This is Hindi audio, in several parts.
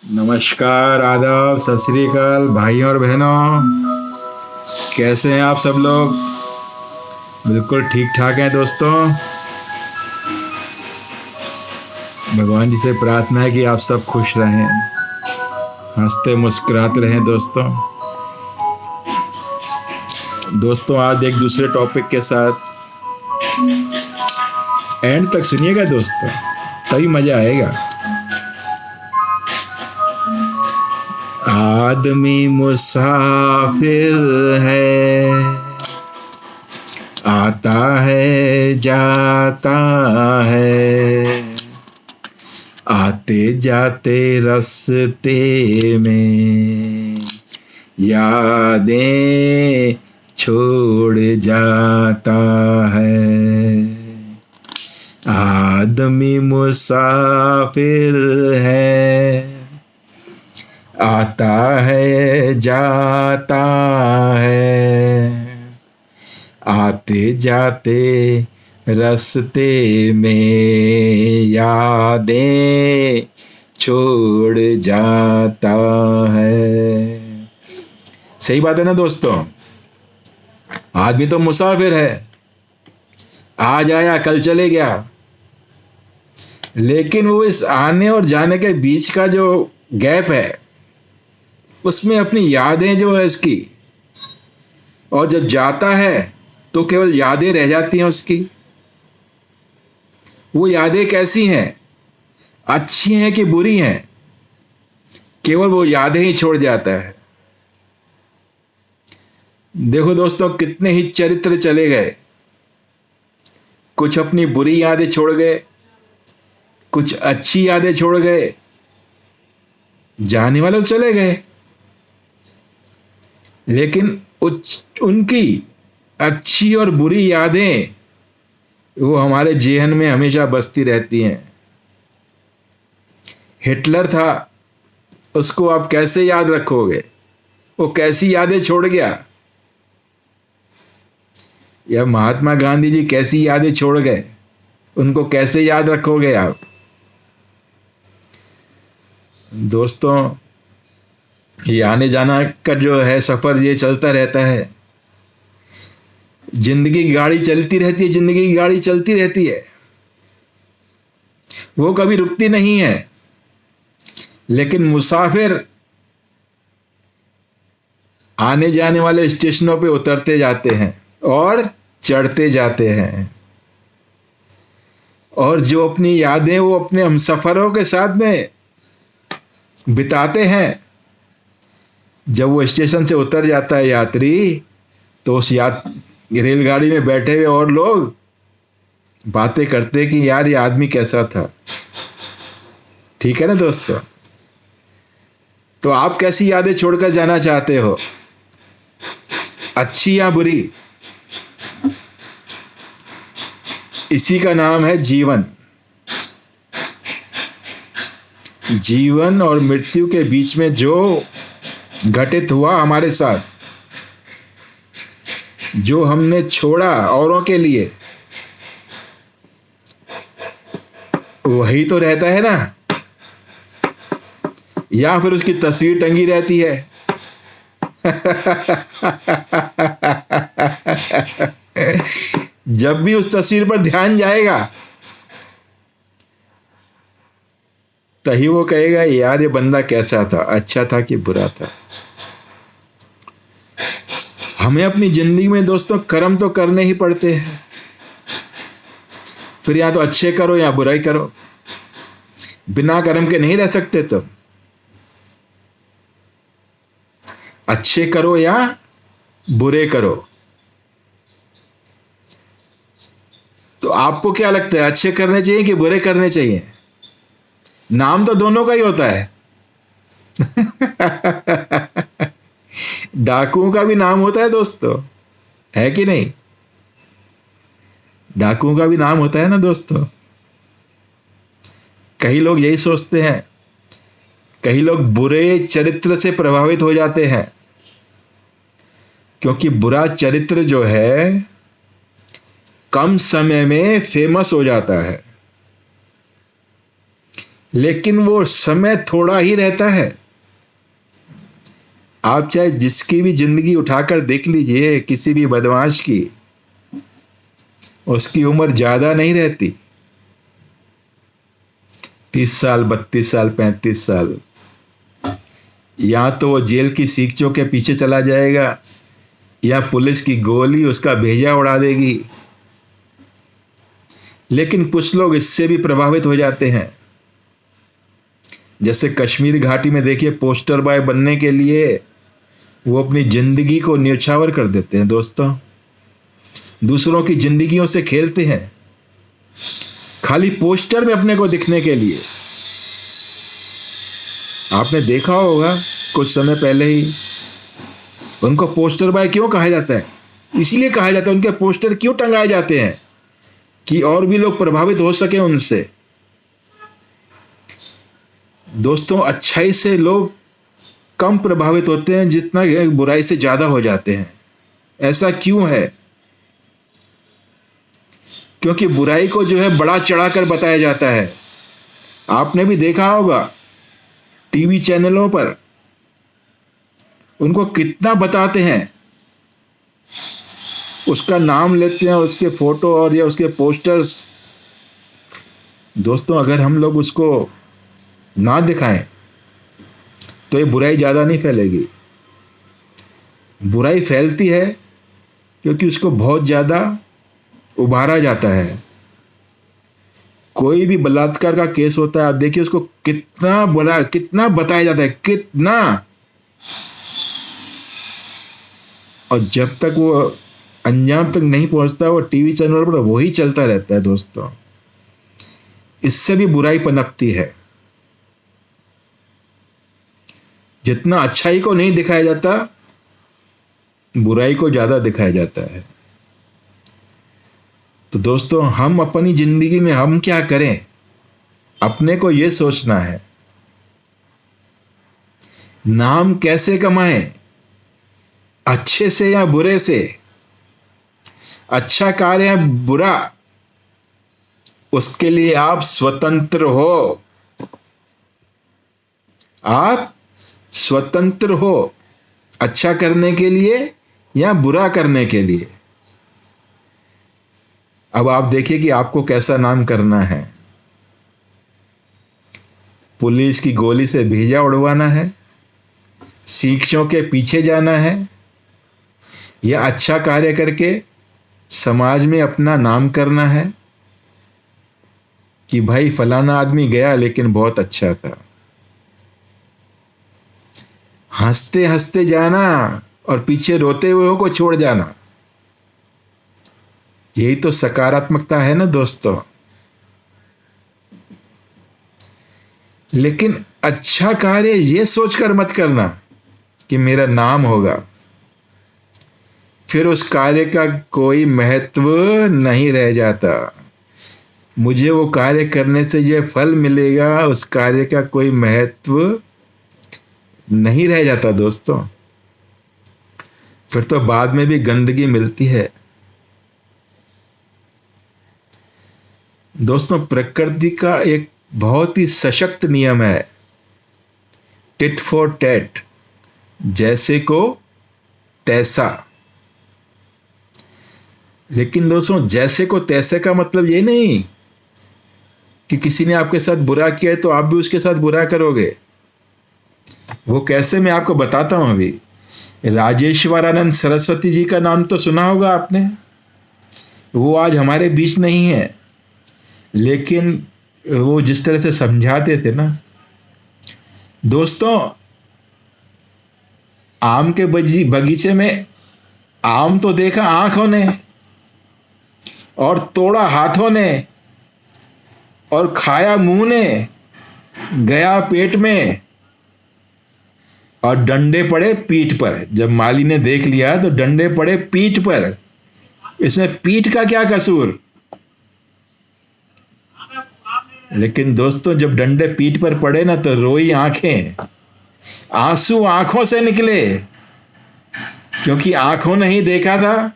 नमस्कार, आदाब, सत श्री अकाल भाइयों और बहनों। कैसे हैं आप सब लोग? बिल्कुल ठीक ठाक हैं दोस्तों। भगवान जी से प्रार्थना है कि आप सब खुश रहें, हंसते मुस्कुराते रहें दोस्तों। आज एक दूसरे टॉपिक के साथ एंड तक सुनिएगा दोस्तों, तभी मजा आएगा। आदमी मुसाफिर है, आता है जाता है, आते जाते रास्ते में यादें छोड़ जाता है। आदमी मुसाफिर है, आता है जाता है, आते जाते रास्ते में यादें छोड़ जाता है। सही बात है ना दोस्तों? आदमी तो मुसाफिर है, आज आया कल चले गया, लेकिन वो इस आने और जाने के बीच का जो गैप है उसमें अपनी यादें जो है इसकी, और जब जाता है तो केवल यादें रह जाती हैं उसकी। वो यादें कैसी हैं, अच्छी हैं कि बुरी हैं, केवल वो यादें ही छोड़ जाता है। देखो दोस्तों, कितने ही चरित्र चले गए, कुछ अपनी बुरी यादें छोड़ गए, कुछ अच्छी यादें छोड़ गए, जाने वाले तो चले गए, लेकिन उनकी अच्छी और बुरी यादें वो हमारे जेहन में हमेशा बसती रहती हैं। हिटलर था, उसको आप कैसे याद रखोगे? वो कैसी यादें छोड़ गया। या महात्मा गांधी जी कैसी यादें छोड़ गए, उनको कैसे याद रखोगे आप? दोस्तों, ये आने जाना का जो है सफर, ये चलता रहता है। जिंदगी की गाड़ी चलती रहती है, जिंदगी की गाड़ी चलती रहती है, वो कभी रुकती नहीं है। लेकिन मुसाफिर आने जाने वाले स्टेशनों पे उतरते जाते हैं और चढ़ते जाते हैं, और जो अपनी यादें वो अपने हमसफरों के साथ में बिताते हैं, जब वो स्टेशन से उतर जाता है यात्री, तो उस रेलगाड़ी में बैठे हुए और लोग बातें करते कि यार ये आदमी कैसा था। ठीक है ना दोस्तों? तो आप कैसी यादें छोड़कर जाना चाहते हो, अच्छी या बुरी? इसी का नाम है जीवन। जीवन और मृत्यु के बीच में जो घटित हुआ हमारे साथ, जो हमने छोड़ा औरों के लिए, वही तो रहता है ना, या फिर उसकी तस्वीर टंगी रहती है। जब भी उस तस्वीर पर ध्यान जाएगा, तभी वो कहेगा यार ये बंदा कैसा था, अच्छा था कि बुरा था। हमें अपनी जिंदगी में दोस्तों कर्म तो करने ही पड़ते हैं, फिर या तो अच्छे करो या बुराई करो, बिना कर्म के नहीं रह सकते। तो अच्छे करो या बुरे करो। तो आपको क्या लगता है, अच्छे करने चाहिए कि बुरे करने चाहिए? नाम तो दोनों का ही होता है। डाकुओं का भी नाम होता है दोस्तों, है कि नहीं? डाकुओं का भी नाम होता है ना दोस्तों। कई लोग यही सोचते हैं, कई लोग बुरे चरित्र से प्रभावित हो जाते हैं, क्योंकि बुरा चरित्र जो है कम समय में फेमस हो जाता है, लेकिन वो समय थोड़ा ही रहता है। आप चाहे जिसकी भी जिंदगी उठाकर देख लीजिए, किसी भी बदमाश की, उसकी उम्र ज्यादा नहीं रहती। 30 साल, 32 साल, 35 साल। या तो वो जेल की सीखचों के पीछे चला जाएगा, या पुलिस की गोली उसका भेजा उड़ा देगी। लेकिन कुछ लोग इससे भी प्रभावित हो जाते हैं। जैसे कश्मीर घाटी में देखिए, पोस्टर बॉय बनने के लिए वो अपनी जिंदगी को न्यौछावर कर देते हैं दोस्तों। दूसरों की जिंदगियों से खेलते हैं, खाली पोस्टर में अपने को दिखने के लिए। आपने देखा होगा कुछ समय पहले ही, उनको पोस्टर बॉय क्यों कहा जाता है? इसीलिए कहा जाता है, उनके पोस्टर क्यों टंगाए जाते हैं कि और भी लोग प्रभावित हो सके उनसे। दोस्तों, अच्छाई से लोग कम प्रभावित होते हैं जितना बुराई से ज्यादा हो जाते हैं। ऐसा क्यों है? क्योंकि बुराई को जो है बड़ा चढ़ाकर बताया जाता है। आपने भी देखा होगा टीवी चैनलों पर उनको कितना बताते हैं, उसका नाम लेते हैं, उसके फोटो और या उसके पोस्टर्स। दोस्तों, अगर हम लोग उसको ना दिखाएं तो ये बुराई ज्यादा नहीं फैलेगी। बुराई फैलती है क्योंकि उसको बहुत ज्यादा उभारा जाता है। कोई भी बलात्कार का केस होता है, आप देखिए उसको कितना बताया जाता है, कितना। और जब तक वो अंजाम तक नहीं पहुंचता, वो टीवी चैनल पर वही चलता रहता है दोस्तों। इससे भी बुराई पनपती है। जितना अच्छाई को नहीं दिखाया जाता, बुराई को ज्यादा दिखाया जाता है। तो दोस्तों, हम अपनी जिंदगी में हम क्या करें, अपने को यह सोचना है। नाम कैसे कमाएं, अच्छे से या बुरे से? अच्छा कार्य या बुरा, उसके लिए आप स्वतंत्र हो। आप स्वतंत्र हो, अच्छा करने के लिए या बुरा करने के लिए। अब आप देखिए कि आपको कैसा नाम करना है। पुलिस की गोली से भेजा उड़वाना है, शिक्षकों के पीछे जाना है, या अच्छा कार्य करके समाज में अपना नाम करना है कि भाई फलाना आदमी गया लेकिन बहुत अच्छा था। हंसते हंसते जाना और पीछे रोते हुए को छोड़ जाना, यही तो सकारात्मकता है ना दोस्तों। लेकिन अच्छा कार्य ये सोचकर मत करना कि मेरा नाम होगा, फिर उस कार्य का कोई महत्व नहीं रह जाता। मुझे वो कार्य करने से ये फल मिलेगा, उस कार्य का कोई महत्व नहीं रह जाता दोस्तों। फिर तो बाद में भी गंदगी मिलती है। दोस्तों, प्रकृति का एक बहुत ही सशक्त नियम है, टिट फॉर टैट, जैसे को तैसा। लेकिन दोस्तों, जैसे को तैसे का मतलब ये नहीं कि किसी ने आपके साथ बुरा किया है तो आप भी उसके साथ बुरा करोगे। वो कैसे, मैं आपको बताता हूं। अभी राजेश्वरानंद सरस्वती जी का नाम तो सुना होगा आपने। वो आज हमारे बीच नहीं है, लेकिन वो जिस तरह से समझाते थे ना दोस्तों, आम के बगीचे में आम तो देखा आंखों ने और तोड़ा हाथों ने और खाया मुंह ने, गया पेट में और डंडे पड़े पीठ पर। जब माली ने देख लिया तो डंडे पड़े पीठ पर। इसमें पीठ का क्या कसूर? लेकिन दोस्तों, जब डंडे पीठ पर पड़े ना तो रोई आंखें, आंसू आंखों से निकले, क्योंकि आंखों ने ही देखा था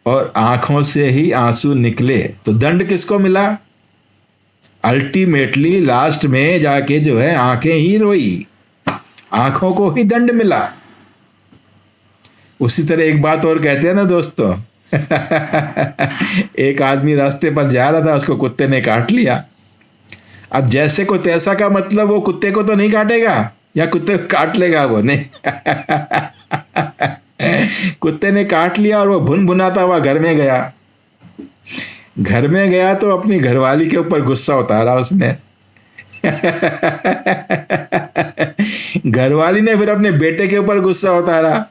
और आंखों से ही आंसू निकले। तो दंड किसको मिला? अल्टीमेटली लास्ट में जाके जो है आंखें ही रोई, आंखों को ही दंड मिला। उसी तरह एक बात और कहते हैं ना दोस्तों, एक आदमी रास्ते पर जा रहा था, उसको कुत्ते ने काट लिया। अब जैसे को तैसा का मतलब वो कुत्ते को तो नहीं काटेगा, या कुत्ते को काट लेगा वो, नहीं। कुत्ते ने काट लिया और वो भुन भुनाता हुआ घर में गया। घर में गया तो अपनी घरवाली के ऊपर गुस्सा उतारा उसने। घरवाली ने फिर अपने बेटे के ऊपर गुस्सा उतारा।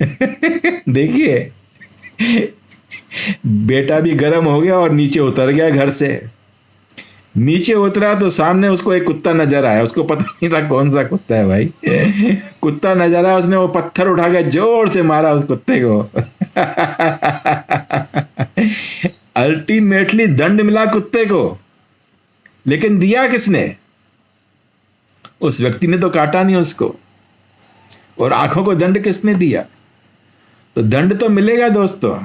देखिए, बेटा भी गर्म हो गया और नीचे उतर गया घर से। नीचे उतरा तो सामने उसको एक कुत्ता नजर आया। उसको पता नहीं था कौन सा कुत्ता है भाई। कुत्ता नजर आया, उसने वो पत्थर उठा के जोर से मारा उस कुत्ते को। अल्टीमेटली दंड मिला कुत्ते को, लेकिन दिया किसने? उस व्यक्ति ने तो काटा नहीं उसको। और आंखों को दंड किसने दिया? तो दंड तो मिलेगा दोस्तों,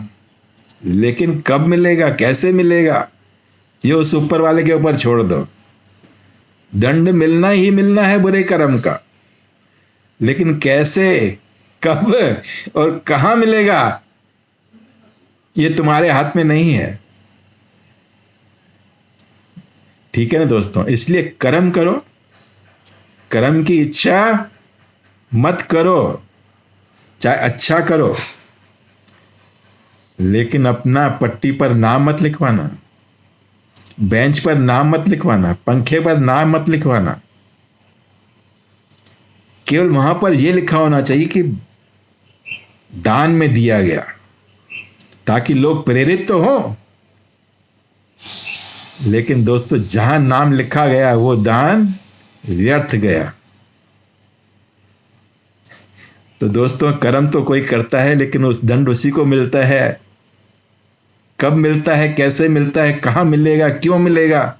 लेकिन कब मिलेगा, कैसे मिलेगा, ये उस ऊपर वाले के ऊपर छोड़ दो। दंड मिलना ही मिलना है बुरे कर्म का, लेकिन कैसे, कब और कहां मिलेगा, ये तुम्हारे हाथ में नहीं है। ठीक है ना दोस्तों? इसलिए कर्म करो, कर्म की इच्छा मत करो, चाहे अच्छा करो, लेकिन अपना पट्टी पर नाम मत लिखवाना, बेंच पर नाम मत लिखवाना, पंखे पर नाम मत लिखवाना। केवल वहां पर यह लिखा होना चाहिए कि दान में दिया गया, ताकि लोग प्रेरित तो हो। लेकिन दोस्तों, जहां नाम लिखा गया वो दान व्यर्थ गया। तो दोस्तों, कर्म तो कोई करता है, लेकिन उस दंड उसी को मिलता है। कब मिलता है, कैसे मिलता है, कहां मिलेगा, क्यों मिलेगा,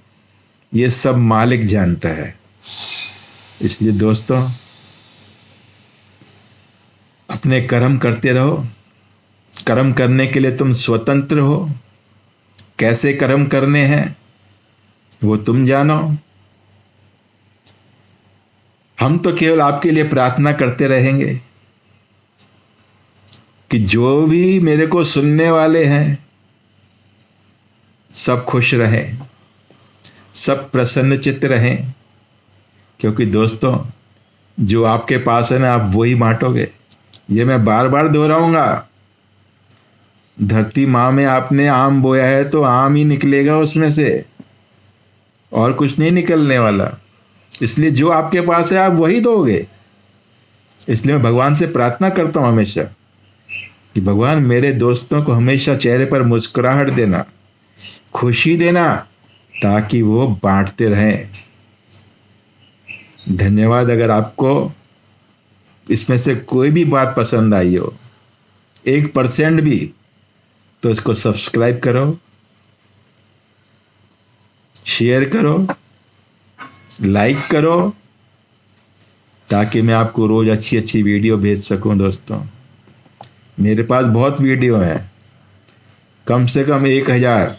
ये सब मालिक जानता है। इसलिए दोस्तों, अपने कर्म करते रहो। कर्म करने के लिए तुम स्वतंत्र हो। कैसे कर्म करने हैं वो तुम जानो। हम तो केवल आपके लिए प्रार्थना करते रहेंगे कि जो भी मेरे को सुनने वाले हैं सब खुश रहें, सब प्रसन्नचित्त रहें। क्योंकि दोस्तों, जो आपके पास है ना, आप वही बांटोगे। ये मैं बार बार दोहराऊंगा। धरती माँ में आपने आम बोया है तो आम ही निकलेगा उसमें से, और कुछ नहीं निकलने वाला। इसलिए जो आपके पास है आप वही दोगे। इसलिए मैं भगवान से प्रार्थना करता हूँ हमेशा कि भगवान, मेरे दोस्तों को हमेशा चेहरे पर मुस्कुराहट देना, खुशी देना, ताकि वो बांटते रहें। धन्यवाद। अगर आपको इसमें से कोई भी बात पसंद आई हो, 1% भी, तो इसको सब्सक्राइब करो, शेयर करो, लाइक करो, ताकि मैं आपको रोज अच्छी अच्छी वीडियो भेज सकूं। दोस्तों, मेरे पास बहुत वीडियो हैं, कम से कम 1000,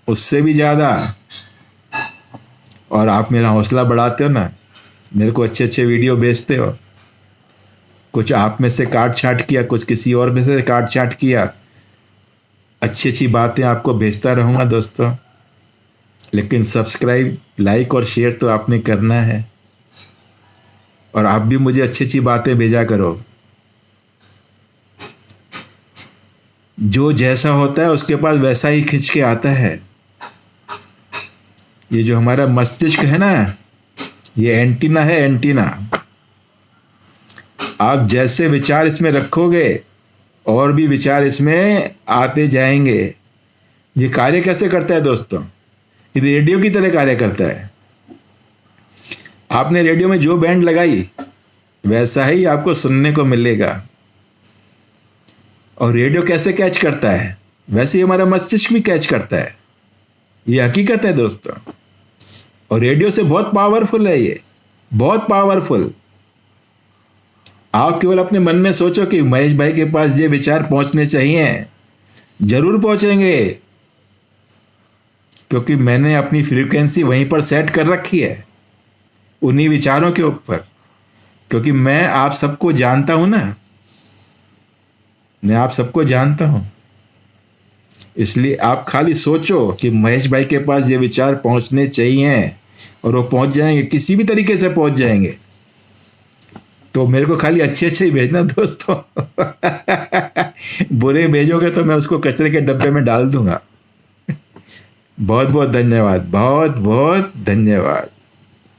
उससे भी ज़्यादा। और आप मेरा हौसला बढ़ाते हो ना, मेरे को अच्छे अच्छे वीडियो भेजते हो। कुछ आप में से काट छाट किया, कुछ किसी और में से काट छाट किया। अच्छी अच्छी बातें आपको भेजता रहूँगा दोस्तों। लेकिन सब्सक्राइब, लाइक और शेयर तो आपने करना है। और आप भी मुझे अच्छी अच्छी बातें भेजा करो। जो जैसा होता है उसके पास वैसा ही खिंच के आता है। ये जो हमारा मस्तिष्क है ना, ये एंटीना है, एंटीना। आप जैसे विचार इसमें रखोगे और भी विचार इसमें आते जाएंगे। ये कार्य कैसे करता है दोस्तों? ये रेडियो की तरह कार्य करता है। आपने रेडियो में जो बैंड लगाई वैसा ही आपको सुनने को मिलेगा। और रेडियो कैसे कैच करता है, वैसे ही हमारा मस्तिष्क भी कैच करता है। ये हकीकत है दोस्तों। और रेडियो से बहुत पावरफुल है, ये बहुत पावरफुल। आप केवल अपने मन में सोचो कि महेश भाई के पास ये विचार पहुंचने चाहिए, जरूर पहुंचेंगे। क्योंकि मैंने अपनी फ्रीक्वेंसी वहीं पर सेट कर रखी है, उन्हीं विचारों के ऊपर। क्योंकि मैं आप सबको जानता हूं ना, मैं आप सबको जानता हूं। इसलिए आप खाली सोचो कि महेश भाई के पास ये विचार पहुंचने चाहिए, और वो पहुंच जाएंगे, किसी भी तरीके से पहुंच जाएंगे। तो मेरे को खाली अच्छे अच्छे ही भेजना दोस्तों। बुरे भेजोगे तो मैं उसको कचरे के डब्बे में डाल दूंगा। बहुत बहुत धन्यवाद, बहुत बहुत धन्यवाद।